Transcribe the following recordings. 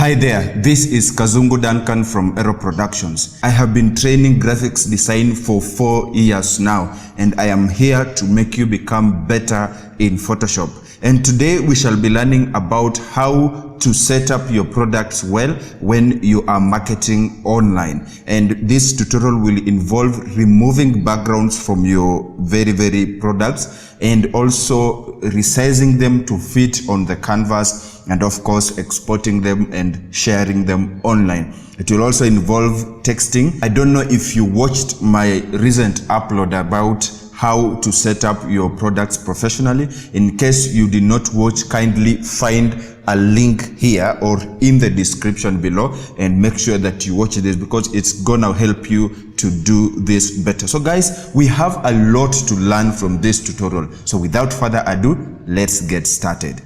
Hi there, this is Kazungu Duncan from Ero Productions. I have been training graphics design for 4 years now, and I am here to make you become better in Photoshop. And today we shall be learning about how to set up your products well when you are marketing online. And this tutorial will involve removing backgrounds from your very products and also resizing them to fit on the canvas, and of course exporting them and sharing them online. It will also involve texting. I don't know if you watched my recent upload about how to set up your products professionally. In case you did not watch, kindly find a link here or in the description below and make sure that you watch this, because it's gonna help you to do this better. So guys, we have a lot to learn from this tutorial. So without further ado, let's get started.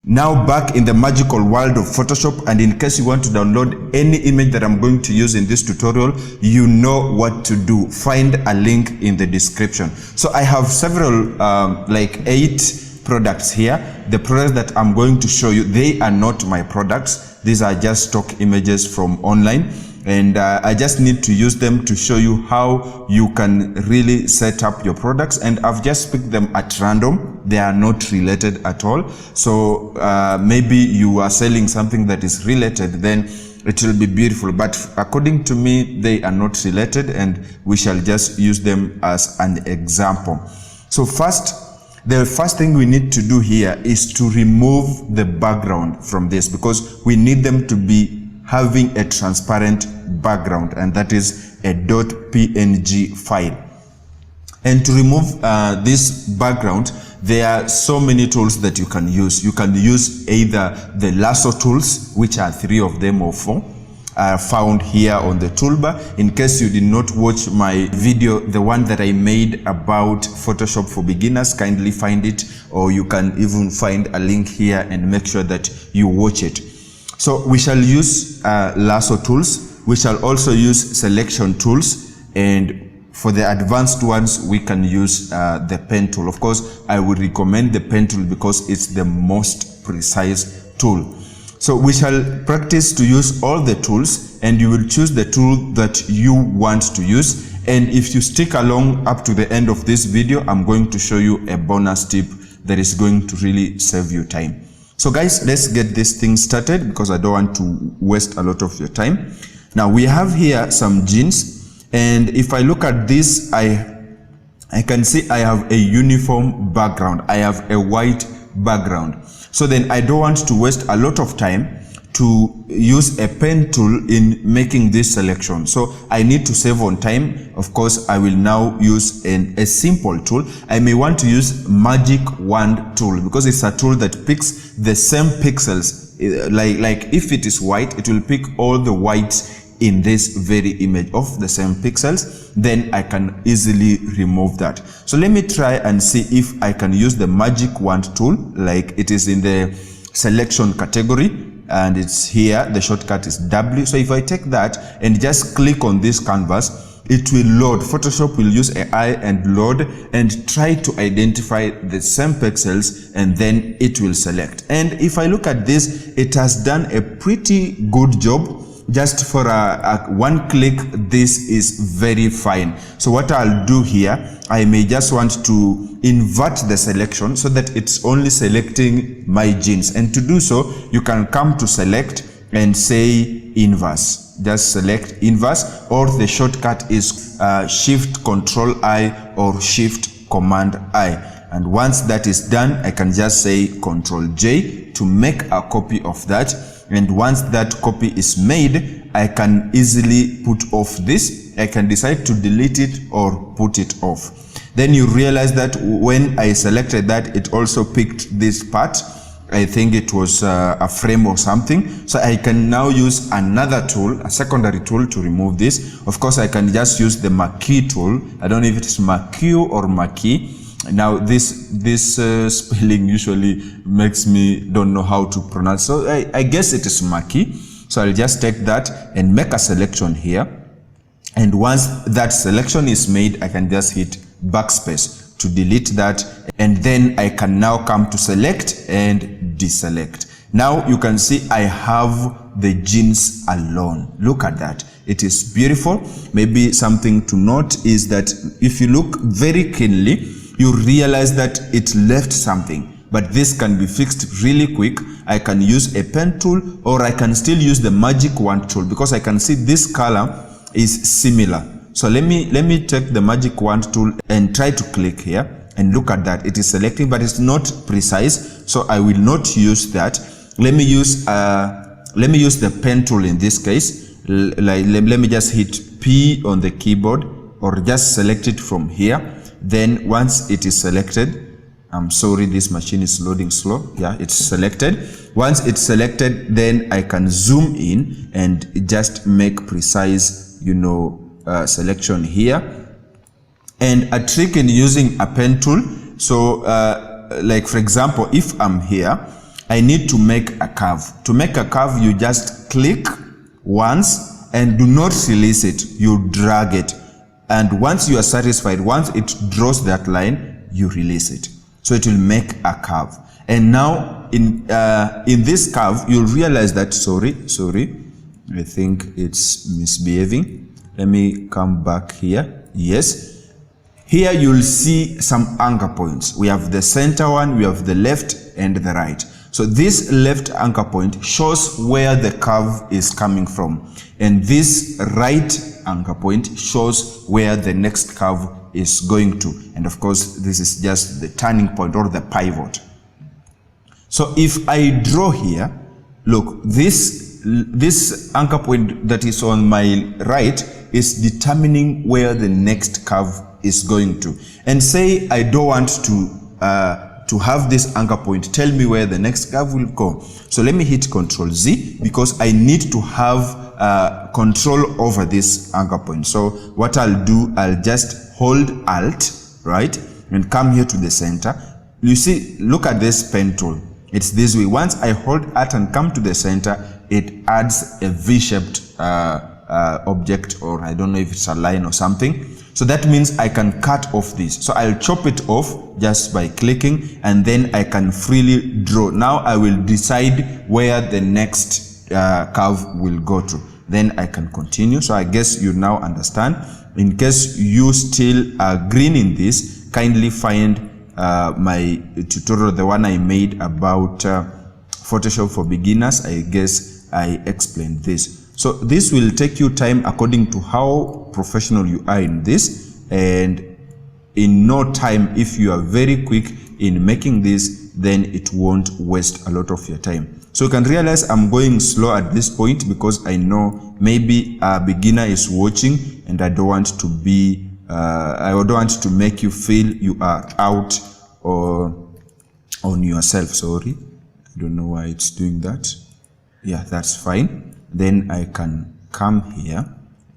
Now back in the magical world of Photoshop, and in case you want to download any image that I'm going to use in this tutorial, you know what to do. Find a link in the description. So I have several, like 8 products here. The products that I'm going to show you, they are not my products. These are just stock images from online. And I just need to use them to show you how you can really set up your products. And I've just picked them at random. They are not related at all. So maybe you are selling something that is related, then it will be beautiful. But according to me, they are not related, and we shall just use them as an example. So the first thing we need to do here is to remove the background from this, because we need them to be having a transparent background, and that is a .png file. And to remove this background, there are so many tools that you can use. You can use either the lasso tools, which are 3 of them or 4, are found here on the toolbar. In case you did not watch my video, the one that I made about Photoshop for beginners, kindly find it, or you can even find a link here and make sure that you watch it. So we shall use lasso tools. We shall also use selection tools, and for the advanced ones, we can use the pen tool. Of course, I would recommend the pen tool because it's the most precise tool. So we shall practice to use all the tools, and you will choose the tool that you want to use. And if you stick along up to the end of this video, I'm going to show you a bonus tip that is going to really save you time. So guys, let's get this thing started, because I don't want to waste a lot of your time. Now we have here some jeans, and if I look at this, I can see I have a uniform background. I have a white background. So then I don't want to waste a lot of time to use a pen tool in making this selection. So I need to save on time. Of course, I will now use a simple tool. I may want to use Magic Wand tool, because it's a tool that picks the same pixels. Like if it is white, it will pick all the whites in this very image of the same pixels. Then I can easily remove that. So let me try and see if I can use the Magic Wand tool. Like it is in the selection category, and it's here. The shortcut is W. So if I take that and just click on this canvas, it will load. Photoshop will use AI and load and try to identify the same pixels, and then it will select. And if I look at this, it has done a pretty good job. Just for a one click, this is very fine. So what I'll do here, I may just want to invert the selection so that it's only selecting my jeans. And to do so, you can come to select and say inverse. Just select inverse, or the shortcut is Shift Control I or Shift Command I. And once that is done, I can just say Control J to make a copy of that. And once that copy is made, I can easily put off this. I can decide to delete it or put it off. Then you realize that when I selected that, it also picked this part. I think it was a frame or something. So I can now use another tool, a secondary tool, to remove this. Of course, I can just use the Marquee tool. I don't know if it's Marquee or Marquee. Now this spelling usually makes me don't know how to pronounce. So I guess it is Marquee. So I'll just take that and make a selection here. And once that selection is made, I can just hit backspace to delete that, and then I can now come to select and deselect. Now you can see I have the jeans alone. Look at that. It is beautiful. Maybe something to note is that if you look very keenly, you realize that it left something. But this can be fixed really quick. I can use a pen tool, or I can still use the magic wand tool, because I can see this color is similar. So let me take the magic wand tool and try to click here, and look at that. It is selecting, but it's not precise, so I will not use that. Let me use the pen tool in this case. Let me just hit P on the keyboard, or just select it from here. Then once it is selected, I'm sorry, this machine is loading slow. Yeah, it's selected. Once it's selected, then I can zoom in and just make precise, selection here. And a trick in using a pen tool, so like for example, if I'm here, I need to make a curve. To make a curve, you just click once and do not release it. You drag it. And once you are satisfied, once it draws that line, you release it. So it will make a curve. And now in this curve, you'll realize that, sorry, I think it's misbehaving. Let me come back here. Yes. Here you'll see some anchor points. We have the center one, we have the left and the right. So this left anchor point shows where the curve is coming from. And this right anchor point shows where the next curve is going to. And of course, this is just the turning point or the pivot. So if I draw here, look, this anchor point that is on my right is determining where the next curve is going to. And say I don't want to have this anchor point tell me where the next curve will go. So let me hit Ctrl Z, because I need to have control over this anchor point. So what I'll do, I'll just hold Alt, right, and come here to the center. You see, look at this pen tool. It's this way. Once I hold Alt and come to the center, it adds a V-shaped object, or I don't know if it's a line or something. So that means I can cut off this. So I'll chop it off just by clicking, and then I can freely draw. Now I will decide where the next curve will go to. Then I can continue. So I guess you now understand. In case you still are green in this, kindly find my tutorial, the one I made about Photoshop for beginners. I guess I explained this. So this will take you time according to how professional you are in this, and in no time, if you are very quick in making this, then it won't waste a lot of your time. So you can realize I'm going slow at this point because I know maybe a beginner is watching, and I don't want to be I don't want to make you feel you are out or on yourself. Sorry, I don't know why it's doing that. Yeah, that's fine. Then I can come here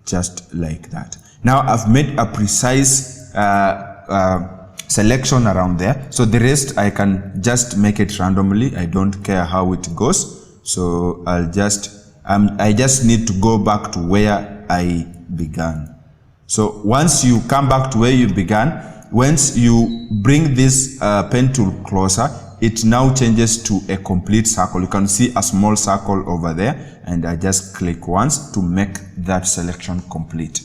just like that. Now I've made a precise selection around there. So the rest I can just make it randomly. I don't care how it goes. So I just need to go back to where I began. So once you come back to where you began, once you bring this pen tool closer, it now changes to a complete circle. You can see a small circle over there, and I just click once to make that selection complete.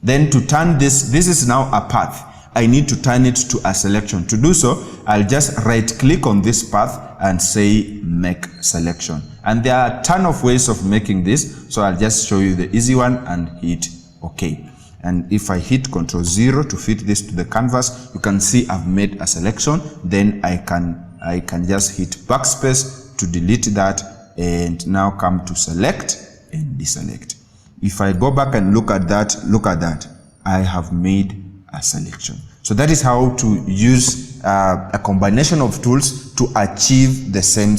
Then to turn this is now a path. I need to turn it to a selection. To do so, I'll just right click on this path and say make selection. And there are a ton of ways of making this, so I'll just show you the easy one and hit OK. And if I hit Ctrl 0 to fit this to the canvas, you can see I've made a selection. Then I can just hit backspace to delete that, and now come to select and deselect. If I go back and look at that, I have made a selection. So that is how to use a combination of tools to achieve the same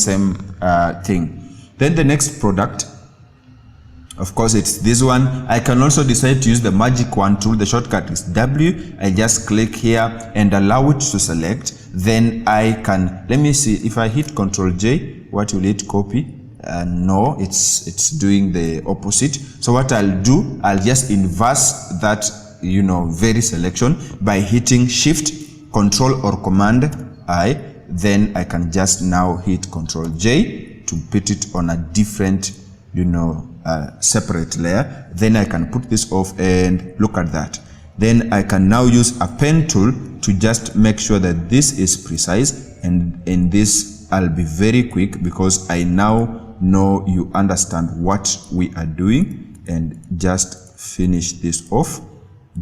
thing. Then the next product, of course, it's this one. I can also decide to use the magic wand tool. The shortcut is W. I just click here and allow it to select. Then I can, let me see, if I hit Ctrl J, what will it copy? No, it's doing the opposite. So what I'll do, I'll just inverse that very selection by hitting Shift Control or Command I, then I can just now hit Control J to put it on a different, separate layer. Then I can put this off and look at that. Then I can now use a pen tool to just make sure that this is precise, and in this I'll be very quick because I now know you understand what we are doing, and just finish this off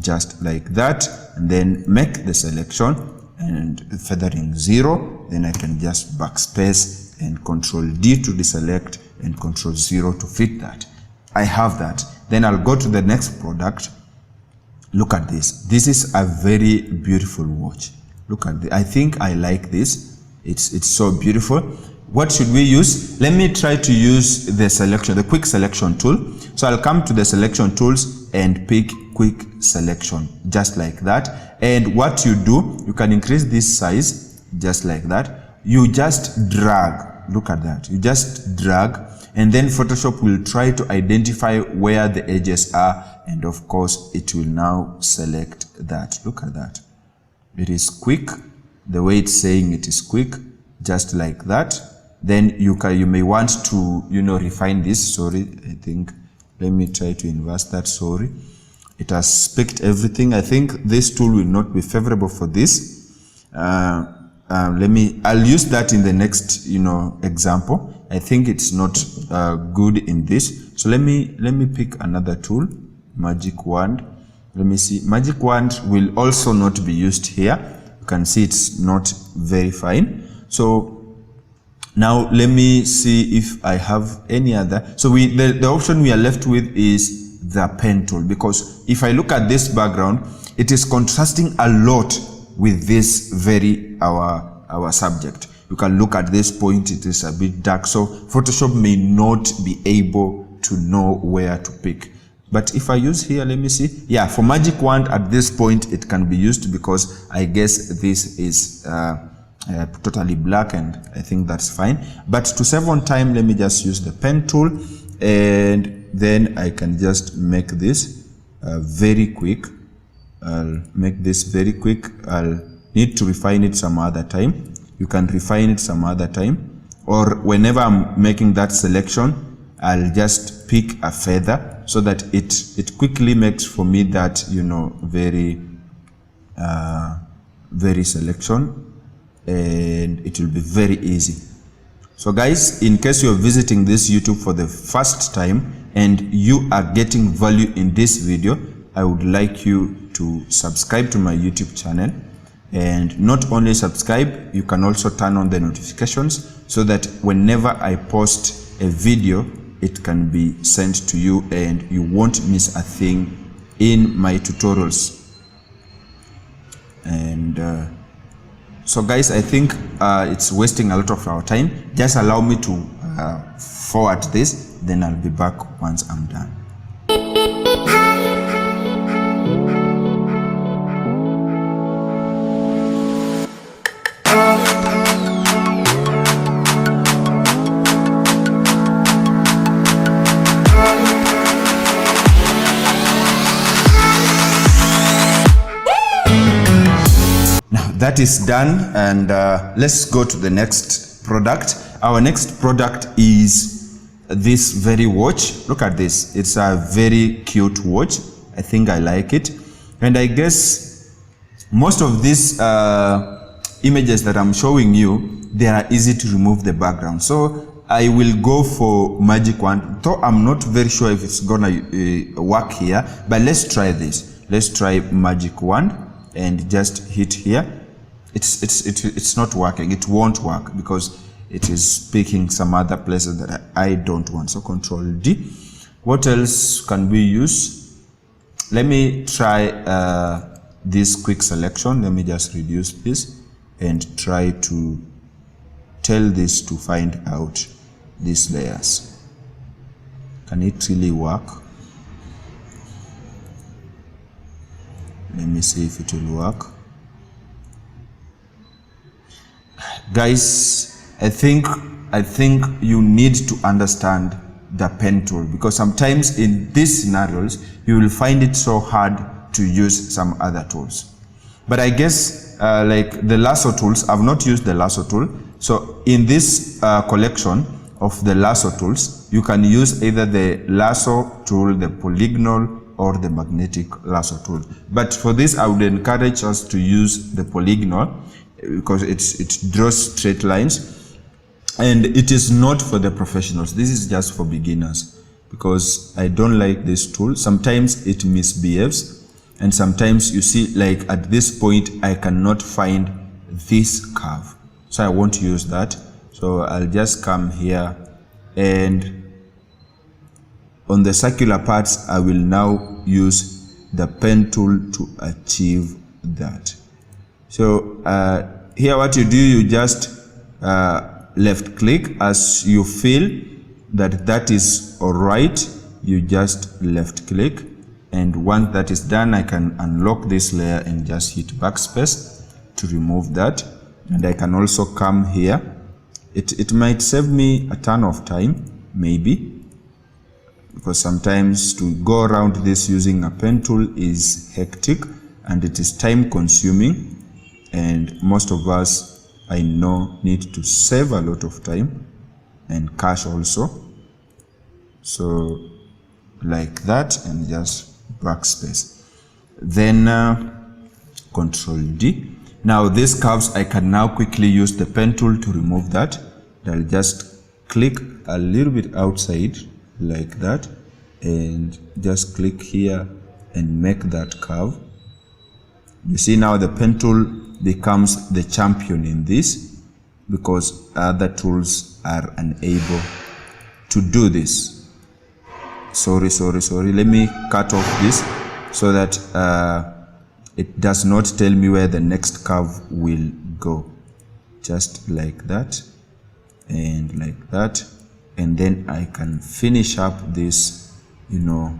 just like that, and then make the selection and feathering 0. Then I can just backspace and Control D to deselect and Control 0 to fit that. I have that. Then I'll go to the next product. Look at this. This is a very beautiful watch. Look at this. I think I like this. It's so beautiful. What should we use? Let me try to use the selection, the quick selection tool. So I'll come to the selection tools and pick quick selection, just like that. And what you do, you can increase this size, just like that. You just drag. Look at that. You just drag, and then Photoshop will try to identify where the edges are, and of course it will now select that. Look at that. It is quick, the way it's saying it is quick, just like that. Then you may want to refine this. Sorry, I think, let me try to inverse that. Sorry, it has picked everything. I think this tool will not be favorable for this. I'll use that in the next example. I think it's not good in this. So let me pick another tool, Magic Wand. Let me see. Magic Wand will also not be used here. You can see it's not very fine. So now let me see if I have any other. So the option we are left with is the pen tool, because if I look at this background, it is contrasting a lot with this our subject. You can look at this point, it is a bit dark, so Photoshop may not be able to know where to pick. But if I use here, let me see. Yeah, for Magic Wand at this point it can be used, because I guess this is totally black, and I think that's fine. But to save on time, let me just use the pen tool, and then I can just make this very quick. I'll make this very quick. I'll need to refine it some other time. You can refine it some other time, or whenever I'm making that selection, I'll just pick a feather so that it quickly makes for me that very selection, and it will be very easy. So guys, in case you're visiting this YouTube for the first time and you are getting value in this video, I would like you to subscribe to my YouTube channel. And not only subscribe, you can also turn on the notifications so that whenever I post a video, it can be sent to you and you won't miss a thing in my tutorials. And so guys, I think it's wasting a lot of our time. Just allow me to forward this, then I'll be back once I'm done. That is done, and let's go to the next product. Our next product is this very watch. Look at this. It's a very cute watch. I think I like it. And I guess most of these images that I'm showing you, they are easy to remove the background. So I will go for Magic Wand, though I'm not very sure if it's gonna work here, but let's try this. Let's try Magic Wand and just hit here. It's not working. It won't work because it is picking some other places that I don't want. So Control D. What else can we use? Let me try this quick selection. Let me just reduce this and try to tell this to find out these layers. Can it really work? Let me see if it will work. Guys, I think you need to understand the pen tool, because sometimes in these scenarios you will find it so hard to use some other tools. But I guess like the lasso tools, I've not used the lasso tool. So in this collection of the lasso tools, you can use either the lasso tool, the polygonal, or the magnetic lasso tool. But for this, I would encourage us to use the polygonal because it draws straight lines, and it is not for the professionals. This is just for beginners because I don't like this tool. Sometimes it misbehaves, and sometimes you see, like at this point, I cannot find this curve, so I won't use that. So I'll just come here, and on the circular parts, I will now use the pen tool to achieve that. So here what you do, you just left click as you feel that that is all right. You just left click, and once that is done, I can unlock this layer and just hit backspace to remove that. And I can also come here. It might save me a ton of time, maybe, because sometimes to go around this using a pen tool is hectic and it is time consuming, and most of us, I know, need to save a lot of time and cash also. So like that, and just backspace, then Control D. Now these curves, I can now quickly use the pen tool to remove that. I'll just click a little bit outside like that, and just click here and make that curve. You see now the pen tool becomes the champion in this because other tools are unable to do this. Sorry, let me cut off this so that it does not tell me where the next curve will go. Just like that and like that, and then I can finish up this, you know,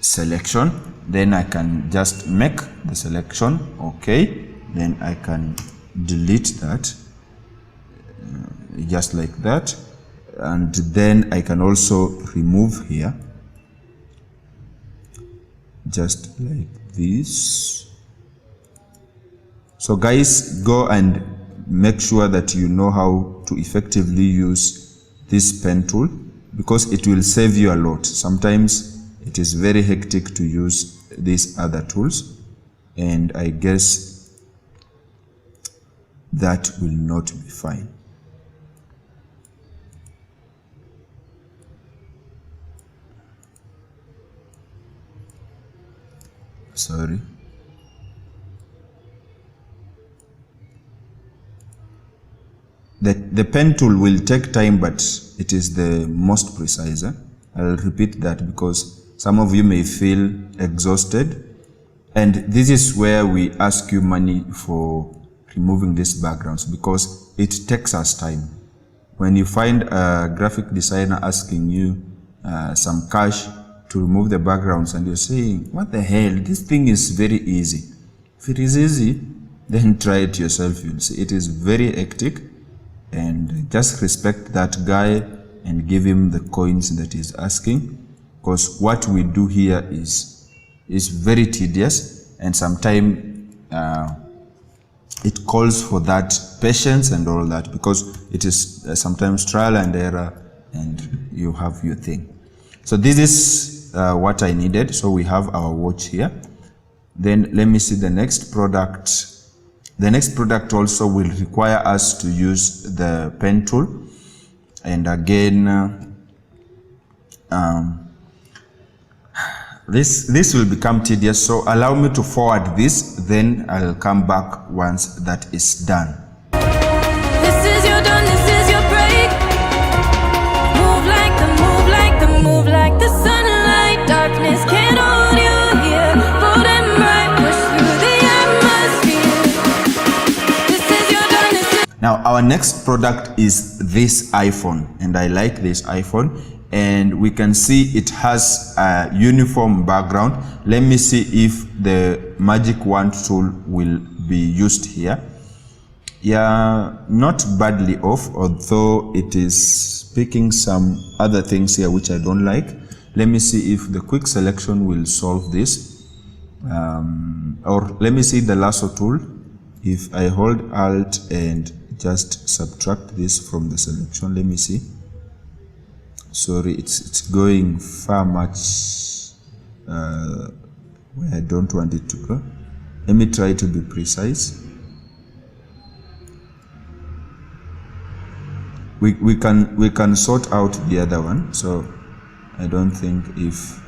selection. Then I can just make the selection okay, then I can delete that just like that, and then I can also remove here just like this. So guys, go and make sure that you know how to effectively use this pen tool, because it will save you a lot. Sometimes it is very hectic to use these other tools, and I guess that will not be fine. Sorry. The pen tool will take time, but it is the most precise. I'll repeat that because some of you may feel exhausted, and this is where we ask you money for removing these backgrounds, because it takes us time. When you find a graphic designer asking you some cash to remove the backgrounds, and you're saying, what the hell, this thing is very easy. If it is easy, then try it yourself. You'll see it is very hectic, and just respect that guy and give him the coins that he's asking, because what we do here is very tedious, and sometimes it calls for that patience and all that, because it is sometimes trial and error, and you have your thing. So this is what I needed. So we have our watch here. Then let me see the next product. The next product also will require us to use the pen tool, and again this will become tedious, so allow me to forward this, then I'll come back once that is done. This is your done, this is your break. Move like the sunlight. Darkness can't hold you here. Bold and bright, push through the atmosphere. This is your done, this is. Now our next product is this iPhone, and I like this iPhone, and we can see it has a uniform background. Let me see if the magic wand tool will be used here. Yeah, not badly off, although it is picking some other things here which I don't like. Let me see if the quick selection will solve this. or let me see the lasso tool. If I hold Alt and just subtract this from the selection, let me see. Sorry, it's going far much where I don't want it to go. Let me try to be precise. We can sort out the other one, so I don't think if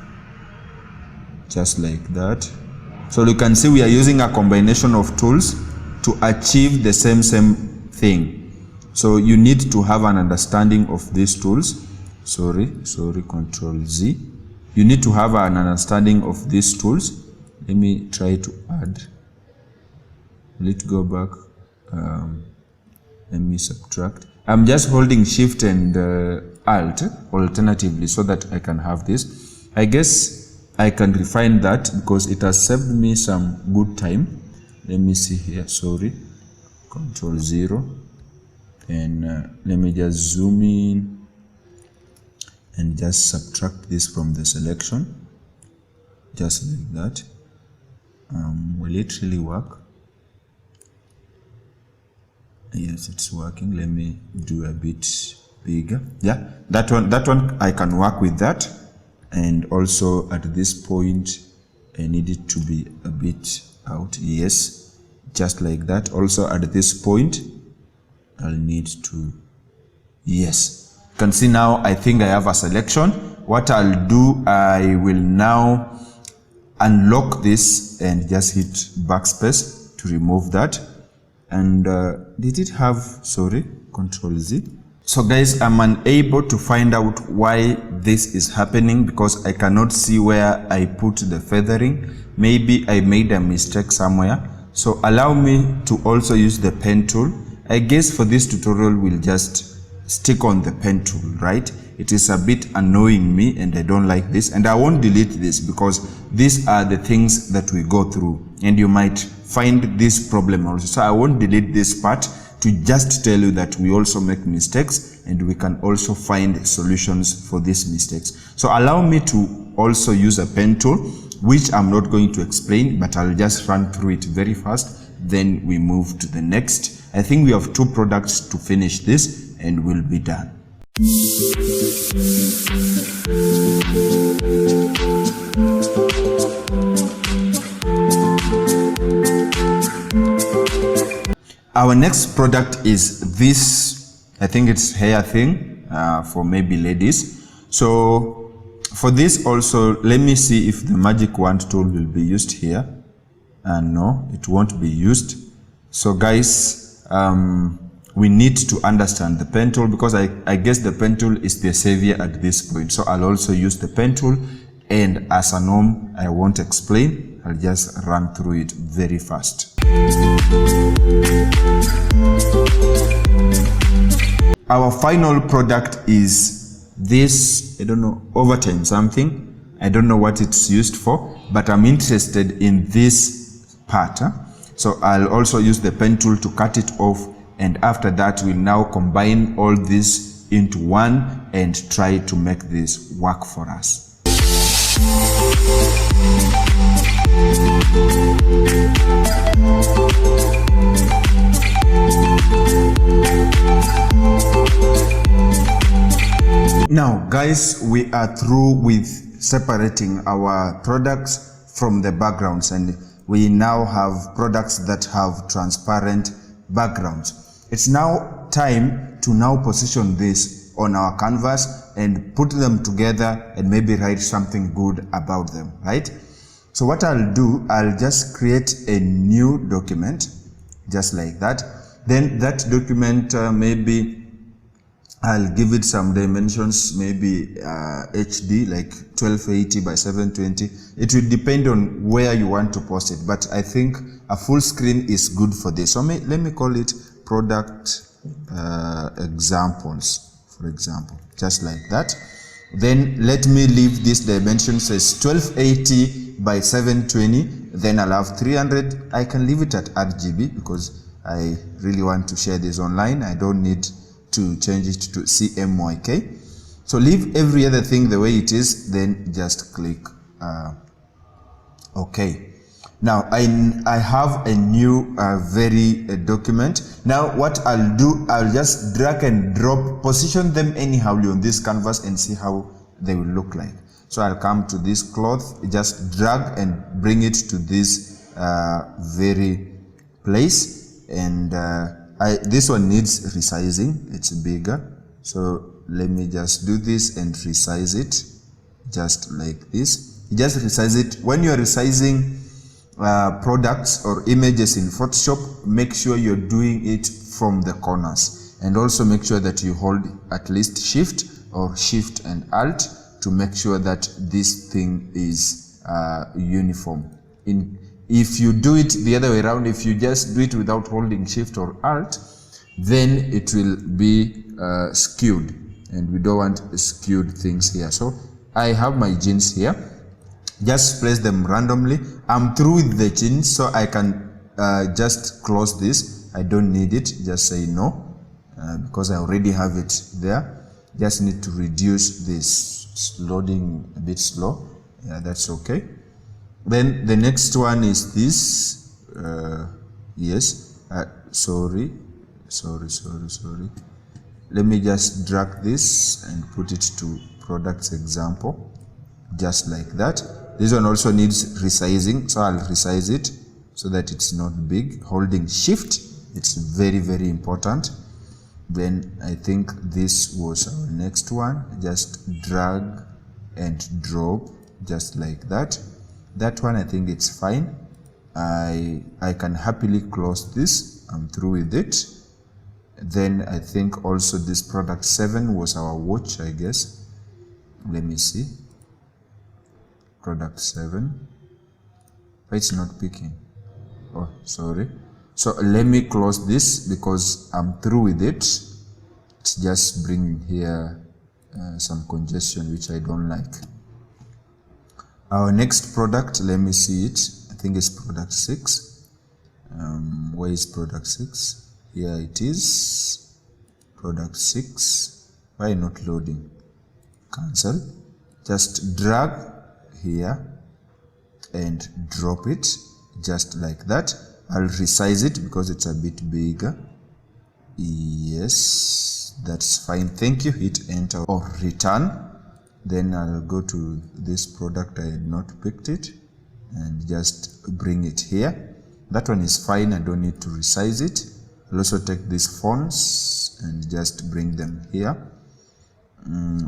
just like that. So you can see we are using a combination of tools to achieve the same thing. So you need to have an understanding of these tools. Sorry, Control Z. You need to have an understanding of these tools. Let me try to add. Let's go back. Let me subtract. I'm just holding Shift and Alt alternatively so that I can have this. I guess I can refine that because it has saved me some good time. Let me see here. Sorry. Control 0. And let me just zoom in and just subtract this from the selection. Just like that. Will it really work? Yes, it's working. Let me do a bit bigger. Yeah, that one I can work with that. And also at this point I need it to be a bit out. Yes, just like that. Also at this point I'll need to, yes, you can see now I think I have a selection. What I'll do, I will now unlock this and just hit backspace to remove that. And did it have, sorry, Control Z. So guys, I'm unable to find out why this is happening because I cannot see where I put the feathering. Maybe I made a mistake somewhere. So allow me to also use the pen tool. I guess for this tutorial we'll just stick on the pen tool, right? It is a bit annoying me and I don't like this, and I won't delete this because these are the things that we go through and you might find this problem also. So I won't delete this part to just tell you that we also make mistakes and we can also find solutions for these mistakes. So allow me to also use a pen tool, which I'm not going to explain, but I'll just run through it very fast. Then we move to the next. I think we have 2 products to finish this and we'll be done. Our next product is this, I think it's hair thing for maybe ladies. So for this also, let me see if the magic wand tool will be used here. No, it won't be used. So guys, we need to understand the pen tool because I guess the pen tool is the savior at this point. So I'll also use the pen tool, and as a norm, I won't explain. I'll just run through it very fast. Our final product is this, I don't know, overtime something. I don't know what it's used for, but I'm interested in this part. So I'll also use the pen tool to cut it off, and after that we'll now combine all this into one and try to make this work for us. Now guys, we are through with separating our products from the backgrounds, and we now have products that have transparent backgrounds. It's now time to now position this on our canvas and put them together and maybe write something good about them, right? So what I'll do, I'll just create a new document, just like that. Then that document, maybe I'll give it some dimensions, maybe HD, like 1280 by 720. It will depend on where you want to post it, but I think a full screen is good for this. So let me call it product examples, for example, just like that. Then let me leave this dimensions as 1280 by 720. Then I'll have 300. I can leave it at RGB because I really want to share this online. I don't need to change it to CMYK. So leave every other thing the way it is, then just click OK. Now I have a new document. Now what I'll do, I'll just drag and drop, position them anyhow on this canvas and see how they will look like. So I'll come to this cloth, just drag and bring it to this very place, and this one needs resizing, it's bigger. So let me just do this and resize it just like this. You just resize it. When you're resizing products or images in Photoshop, make sure you're doing it from the corners, and also make sure that you hold at least Shift or Shift and Alt to make sure that this thing is uniform. If you do it the other way around, if you just do it without holding Shift or Alt, then it will be skewed, and we don't want skewed things here. So I have my jeans here, just place them randomly. I'm through with the jeans, so I can just close this. I don't need it, just say no, because I already have it there. Just need to reduce this. It's loading a bit slow. Yeah, that's okay. Then the next one is this. Yes, sorry. Let me just drag this and put it to products example, just like that. This one also needs resizing, so I'll resize it so that it's not big. Holding Shift, it's very, very important. Then I think this was our next one. Just drag and drop, just like that. That one, I think it's fine. I can happily close this. I'm through with it. Then I think also this product 7 was our watch, I guess. Let me see. Product 7. It's not picking. Oh, sorry. So let me close this because I'm through with it. It's just bringing here some congestion, which I don't like. Our next product, let me see it. I think it's product 6. Where is product 6? Here it is. Product 6. Why not loading? Cancel. Just drag here and drop it just like that. I'll resize it because it's a bit bigger. Yes, that's fine. Thank you. Hit enter or return. Then I'll go to this product. I had not picked it and just bring it here. That one is fine. I don't need to resize it. I'll also take these fonts and just bring them here.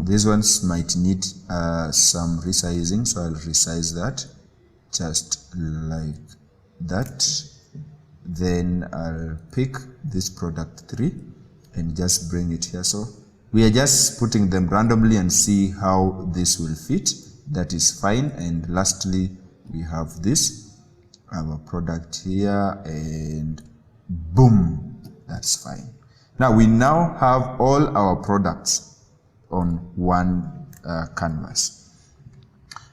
These ones might need some resizing, so I'll resize that just like that. Then I'll pick this product 3 and just bring it here. So we are just putting them randomly and see how this will fit. That is fine. And lastly, we have this, our product here, and boom, that's fine. Now we now have all our products on one canvas.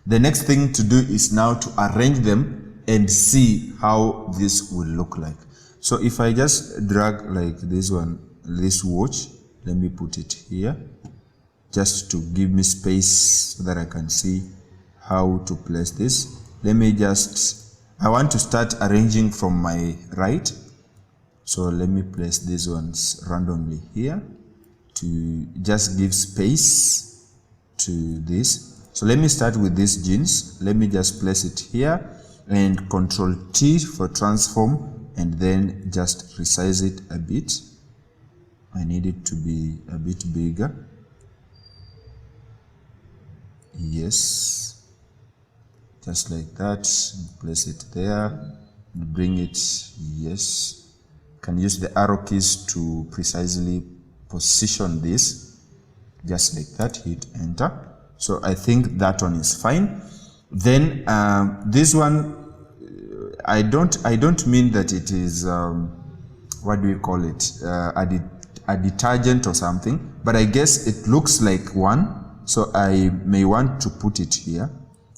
The next thing to do is now to arrange them and see how this will look like. So if I just drag like this one, this watch, let me put it here just to give me space so that I can see how to place this. Let me just, I want to start arranging from my right. So let me place these ones randomly here to just give space to this. So let me start with these jeans. Let me just place it here and Control T for transform, and then just resize it a bit. I need it to be a bit bigger. Yes, just like that. Place it there, bring it. Yes, can use the arrow keys to precisely position this just like that. Hit enter. So I think that one is fine. Then this one, I don't mean that it is what do we call it, a detergent or something, but I guess it looks like one, so I may want to put it here.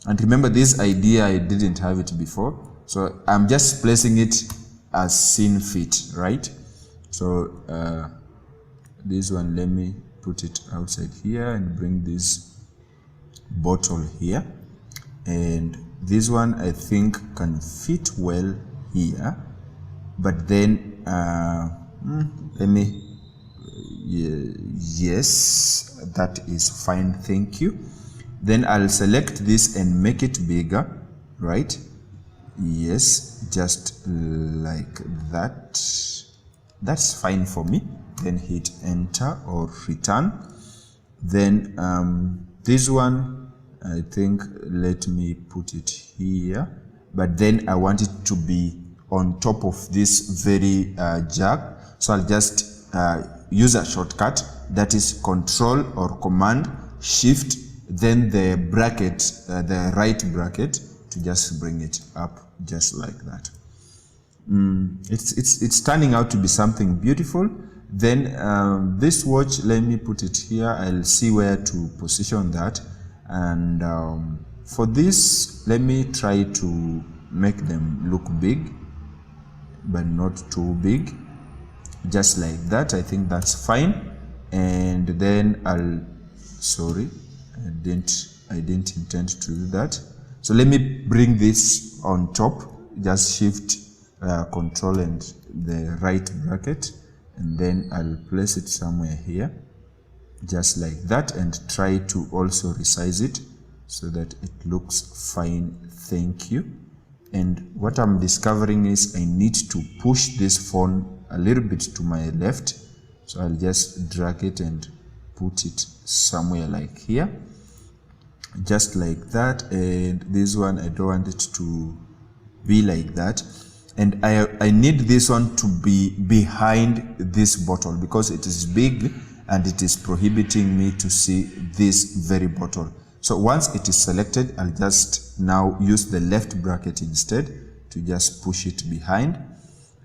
And remember, this idea, I didn't have it before, so I'm just placing it as seen fit, right? So this one, let me put it outside here and bring this bottle here, and This one I think can fit well here, but then let me, yes, that is fine, thank you. Then I'll select this and make it bigger, right? Yes, just like that. That's fine for me. Then hit enter or return. Then this one, I think, let me put it here, but then I want it to be on top of this very jug. So I'll just use a shortcut, that is Control or Command Shift, then the bracket, the right bracket, to just bring it up just like that. It's turning out to be something beautiful. Then this watch, let me put it here. I'll see where to position that. And for this, let me try to make them look big, but not too big. Just like that. I think that's fine. And then I'll, sorry, I didn't intend to do that. So let me bring this on top. Just shift, control and the right bracket, and then I'll place it somewhere here, just like that, and try to also resize it so that it looks fine. Thank you. And what I'm discovering is I need to push this phone a little bit to my left, so I'll just drag it and put it somewhere like here, just like that. And this one, I don't want it to be like that, and I need this one to be behind this bottle because it is big and it is prohibiting me to see this very bottle. So once it is selected, I'll just now use the left bracket instead to just push it behind.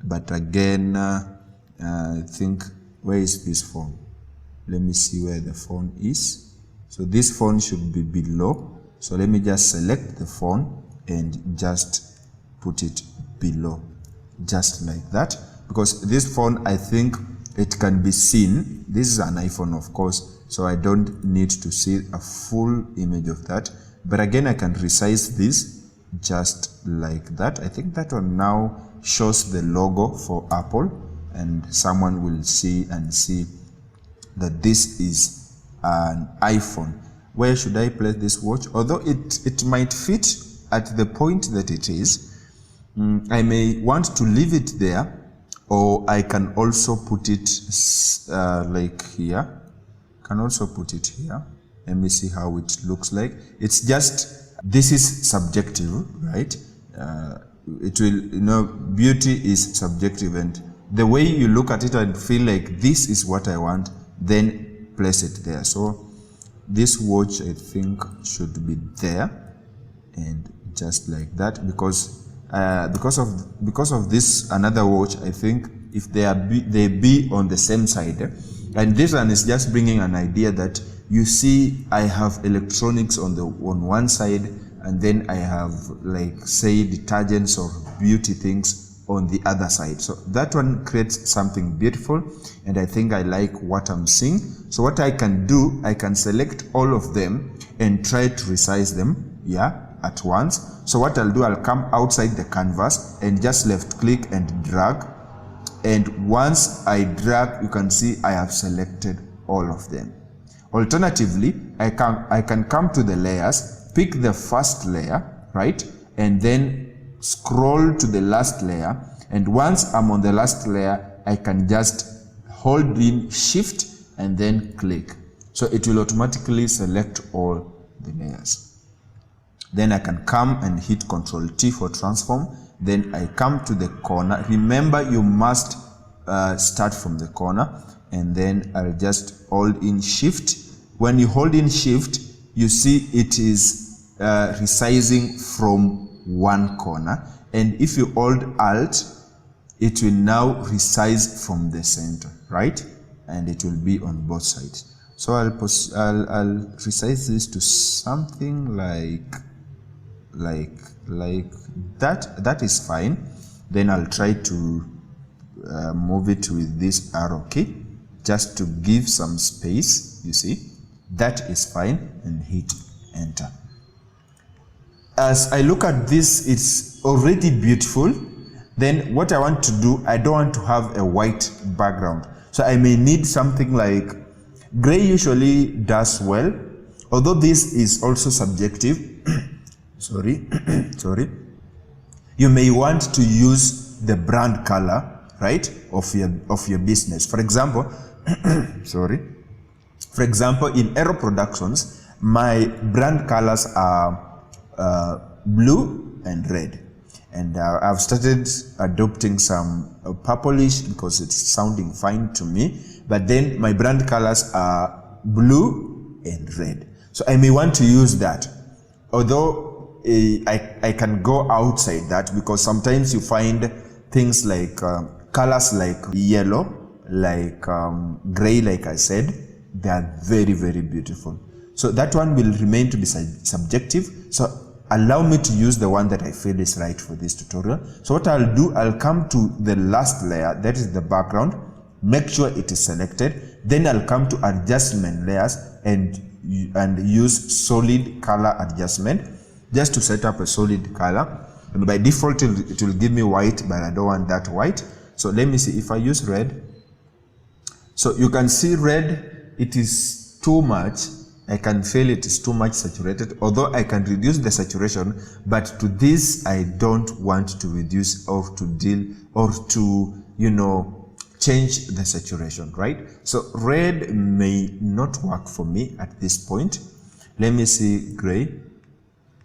But again, I think, where is this phone? Let me see where the phone is. So this phone should be below. So let me just select the phone and just put it below, just like that. Because this phone, I think it can be seen. This is an iPhone, of course, so I don't need to see a full image of that. But again, I can resize this just like that. I think that one now shows the logo for Apple, and someone will see and see that this is an iPhone. Where should I place this watch? Although it might fit at the point that it is, I may want to leave it there, or I can also put it like here. Can also put it here. Let me see how it looks like. It's just, this is subjective, right? It will, beauty is subjective, and the way you look at it and feel like this is what I want, then place it there. So this watch, I think, should be there, and just like that, because of this another watch, I think if they be on the same side, and this one is just bringing an idea that, you see, I have electronics on one side, and then I have, like, say, detergents or beauty things on the other side. So that one creates something beautiful, and I think I like what I'm seeing. So what I can do, I can select all of them and try to resize them, at once. So what I'll do, I'll come outside the canvas and just left click and drag. And once I drag, you can see I have selected all of them. Alternatively, I can come to the layers, pick the first layer, right? And then scroll to the last layer. And once I'm on the last layer, I can just hold in Shift and then click. So it will automatically select all the layers. Then I can come and hit Ctrl T for transform. Then I come to the corner. Remember, you must start from the corner. And then I'll just hold in Shift. When you hold in Shift, you see it is resizing from one corner. And if you hold Alt, it will now resize from the center, right? And it will be on both sides. So I'll resize this to something like that. That is fine. Then I'll try to move it with this arrow key just to give some space. You see, that is fine, and hit enter. as I look at this, it's already beautiful. Then what I want to do, I don't want to have a white background. So I may need something like gray usually does well, although this is also subjective. Sorry. You may want to use the brand color, right, of your business. For example, For example, in Ero Productions, my brand colors are blue and red. And I've started adopting some purplish because it's sounding fine to me. But then my brand colors are blue and red. So I may want to use that. Although I can go outside that, because sometimes you find things like colors like yellow, like gray, like I said, they are very, very beautiful. So that one will remain to be subjective. So allow me to use the one that I feel is right for this tutorial. So what I'll do, I'll come to the last layer, that is the background, make sure it is selected. Then I'll come to adjustment layers and use solid color adjustment just to set up a solid color. And by default, it will give me white, but I don't want that white. So let me see if I use red. So you can see red, it is too much. I can feel it is too much saturated, although I can reduce the saturation, but to this I don't want to reduce or to deal or to, change the saturation, right? So red may not work for me at this point. Let me see gray.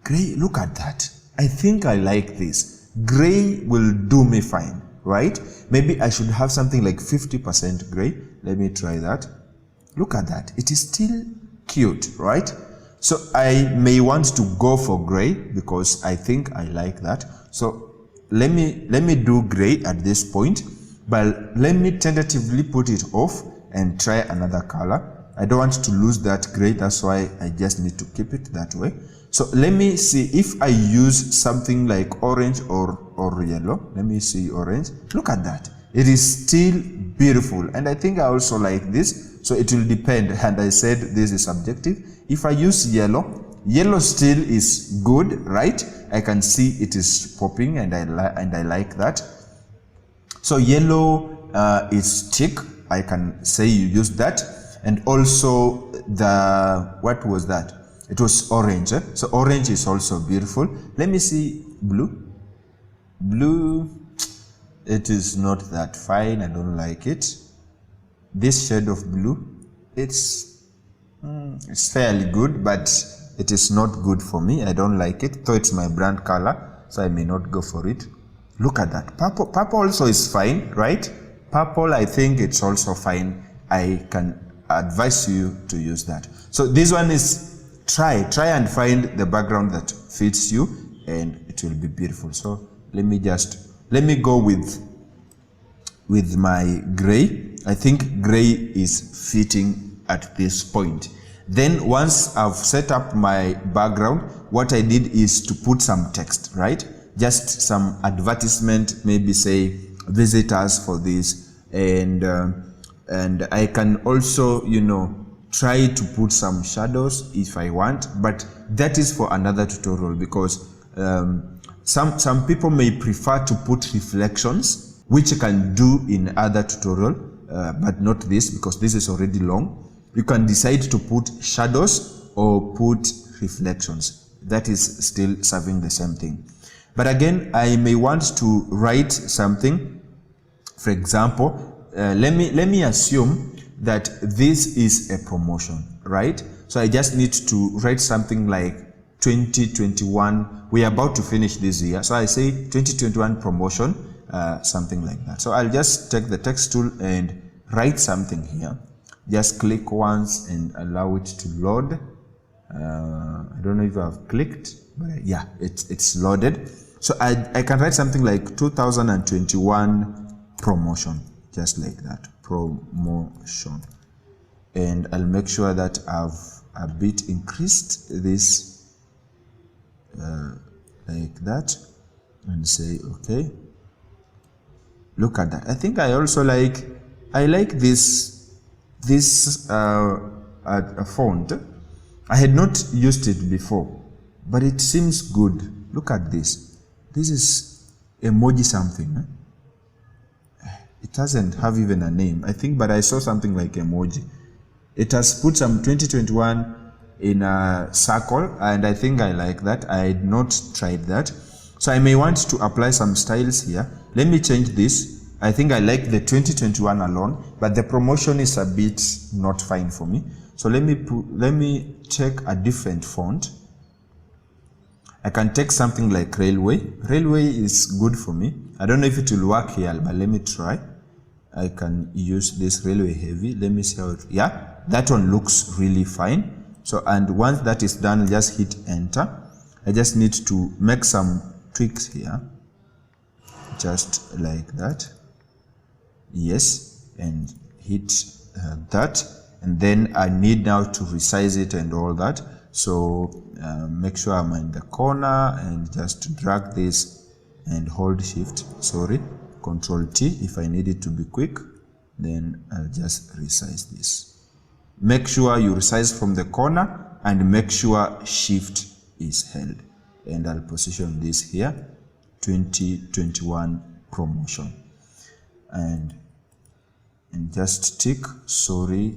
Gray, look at that. I think I like this. Gray will do me fine, right? Maybe I should have something like 50% gray. Let me try that. Look at that. It is still cute, right? So I may want to go for gray because I think I like that. So let me do gray at this point, but let me tentatively put it off and try another color. I don't want to lose that gray, that's why I just need to keep it that way. So let me see if I use something like orange or yellow. Let me see orange. Look at that. It is still beautiful, and I think I also like this. So it will depend, and I said this is subjective. If I use yellow, yellow still is good, right? I can see it is popping, and I like that. So yellow is thick. I can say you use that. And also what was that? It was orange. So orange is also beautiful. Let me see blue. Blue, it is not that fine. I don't like it. This shade of blue, it's fairly good, but it is not good for me. I don't like it, though it's my brand color, so I may not go for it. Look at that. Purple also is fine, right? Purple, I think it's also fine. I can advise you to use that. So this one is try and find the background that fits you, and it will be beautiful. So let me go with my gray. I think gray is fitting at this point. Then once I've set up my background, what I did is to put some text, right? Just some advertisement, maybe say visit us for this, and I can also, try to put some shadows if I want, but that is for another tutorial, because some people may prefer to put reflections, which you can do in other tutorial, but not this, because this is already long. You can decide to put shadows or put reflections. That is still serving the same thing. But again, I may want to write something. For example, let me assume that this is a promotion, right? So I just need to write something like 2021. We are about to finish this year, so I say 2021 promotion, something like that. So I'll just take the text tool and write something here. Just click once and allow it to load. I don't know if I've clicked, but yeah, it's loaded. So I can write something like 2021 promotion, just like that, promotion. And I'll make sure that I've a bit increased this like that, and say okay. Look at that. I think I also like this font. I had not used it before, but it seems good. Look at this. This is emoji something. It doesn't have even a name, I think, but I saw something like emoji. It has put some 2021 in a circle, and I think I like that. I had not tried that. So I may want to apply some styles here. Let me change this. I think I like the 2021 alone, but the promotion is a bit not fine for me. So let me check a different font. I can take something like Railway. Railway is good for me. I don't know if it will work here, but let me try. I can use this Railway Heavy. Let me see how it, yeah, that one looks really fine. So, and once that is done, just hit enter. I just need to make some tweaks here. Just like that. Yes, and hit that. And then I need now to resize it and all that. So make sure I'm in the corner and just drag this and hold shift, sorry, Control T if I need it to be quick. Then I'll just resize this. Make sure you resize from the corner and make sure shift is held. And I'll position this here, 2021 promotion. And just tick, sorry,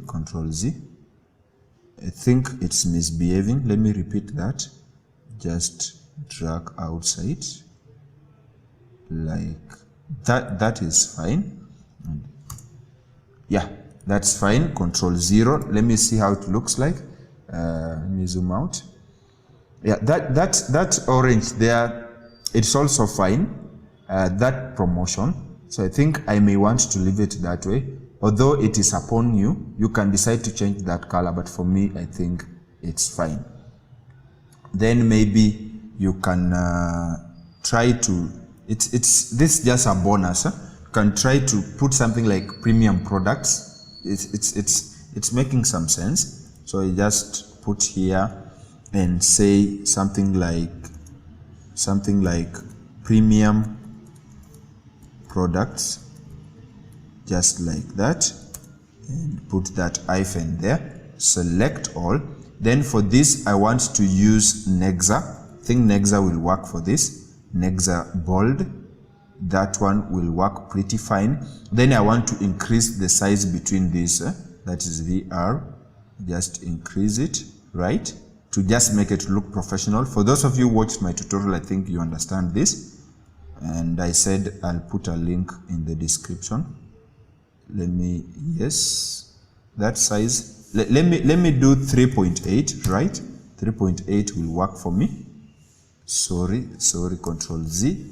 Control Z. I think it's misbehaving. Let me repeat that. Just drag outside like that. That is fine. And yeah, that's fine. Control 0. Let me see how it looks like. Let me zoom out. Yeah, that orange there, it's also fine. That promotion. So I think I may want to leave it that way. Although it is upon you, you can decide to change that color, but for me, I think it's fine. Then maybe you can try to, this is just a bonus. You can try to put something like premium products. It's making some sense. So you just put here and say something like premium products, just like that, and put that hyphen there, select all. Then for this I want to use Nexa. I think Nexa will work for this. Nexa bold, that one will work pretty fine. Then I want to increase the size between these, that is VR, just increase it, right, to just make it look professional. For those of you who watched my tutorial, I think you understand this. And I said I'll put a link in the description. Let me, yes, that size. Let me do 3.8, right? 3.8 will work for me. Sorry, Control Z.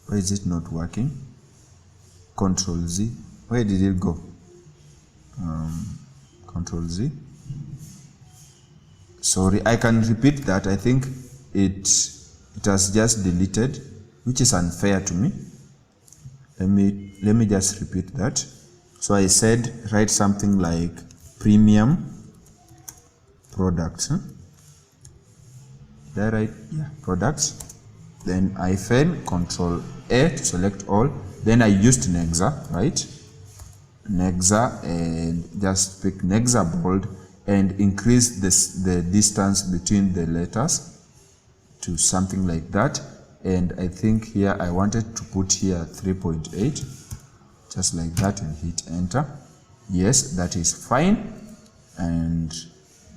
Why is it not working? Control Z. Where did it go? Control Z. Sorry, I can repeat that. I think it has just deleted, which is unfair to me. Let me just repeat that. So I said write something like premium products. Did I write? Yeah, products. Then hyphen, Control A to select all. Then I used Nexa, right? Nexa, and just pick Nexa bold and increase the distance between the letters to something like that. And I think here I wanted to put here 3.8, just like that, and hit enter. Yes, that is fine. And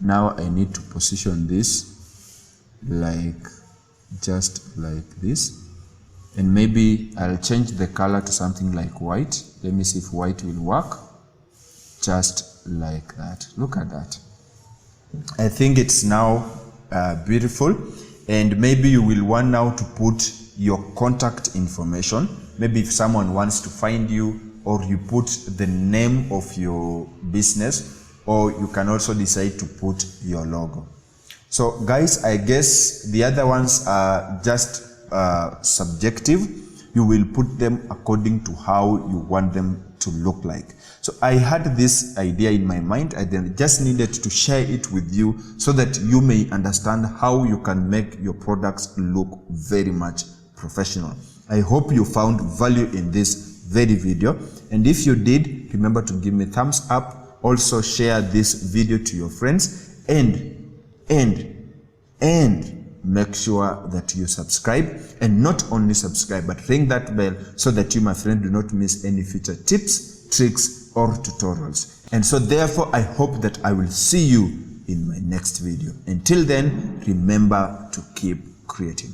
now I need to position this like just like this, and maybe I'll change the color to something like white. Let me see if white will work. Just like that. Look at that. I think it's now beautiful. And maybe you will want now to put your contact information. Maybe if someone wants to find you, or you put the name of your business, or you can also decide to put your logo. So guys, I guess the other ones are just subjective. You will put them according to how you want them to look like. So I had this idea in my mind. I then just needed to share it with you so that you may understand how you can make your products look very much professional. I hope you found value in this very video. And if you did, remember to give me a thumbs up. Also share this video to your friends. And and make sure that you subscribe, and not only subscribe but ring that bell so that you, my friend, do not miss any future tips, tricks or tutorials. And so therefore I hope that I will see you in my next video. Until then, remember to keep creating.